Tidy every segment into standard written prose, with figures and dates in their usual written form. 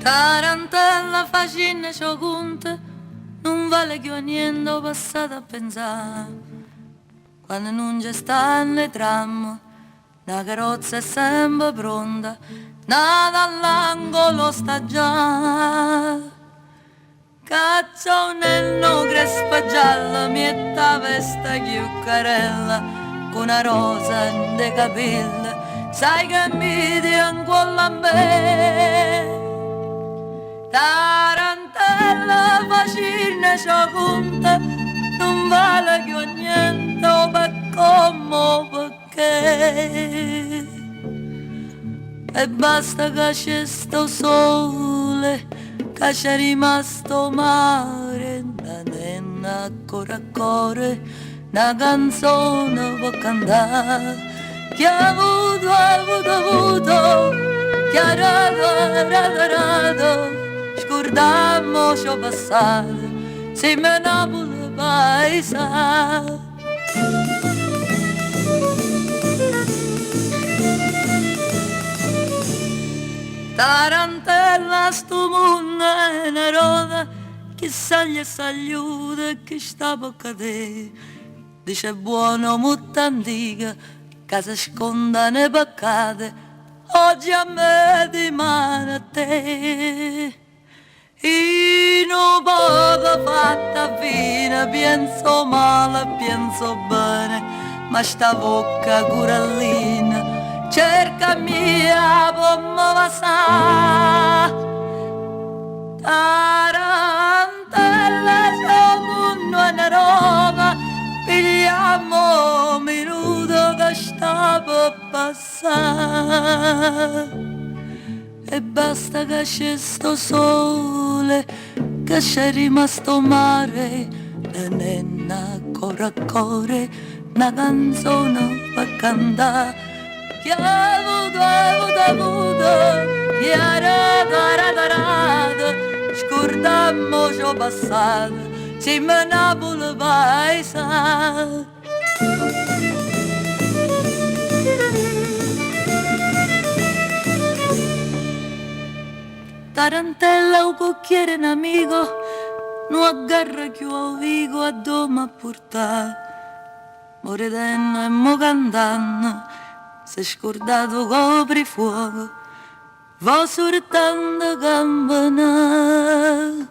Tarantella facine sciocunte, non vale più a niente, ho passato a pensare. Quando non ci stanno le tram, la carrozza è sempre pronta, nata all'angolo sta già. Cazzonello crespa gialla, mietta vesta chiuccarella, con una rosa de capelli, sai che mi dian quella me. Tarantella facine sciocunta, non vale più a niente, o per come perché. E basta che c'è sto sole, che c'è rimasto mare, da nenna ancora a cuore, una canzone può cantare. Chi ha avuto, chi ha rato, scordammo ciò passato, se me Napoli paesa. Tarantella sto mondo è una roda che saglia e sagliuta che sta bocca te. Dice buono molto antica che si sconda nei peccati, oggi a me di mano a te. In un poco fatta fine, penso male, penso bene, ma sta bocca corallina cerca mia pomma va sa. Tarantella siamo una roba, pigliamo un minuto che sta per passare. E basta che c'è sto sole, che c'è rimasto mare, la nenna ancora a cuore, una canzone per cantare. Chi ha avuto, chi ha rato, scordammo ciò passato, se me Napoli paesa. Tarantella un cocchiere un amico, non aggarra più a vigo a doma a portare. Moredendo e mo cantando, si è scordato coprifuoco, va soltanto campanare.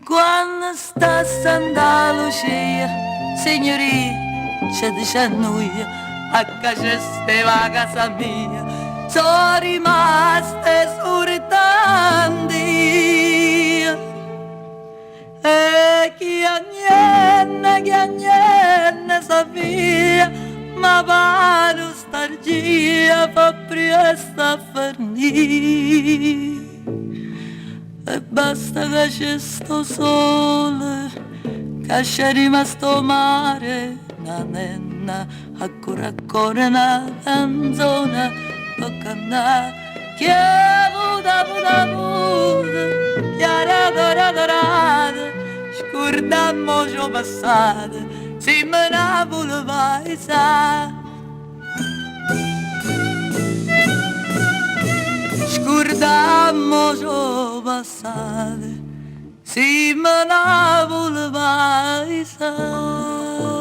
Quando sta Santa Lucia, signorina, c'è dice a noi, a cacesteva a casa mia, sono rimaste soltanti. E chi a niente sa via, ma va nostalgia fa presto a finire. E basta che c'è sto sole, che c'è rimasto mare, una nenna ancora a cuore, una canzone per cantare. Chi ha avuto, chi ha rato, scordammo ciò passato, se me Napoli paesa. Scordammo ciò passato, se me Napoli paesa.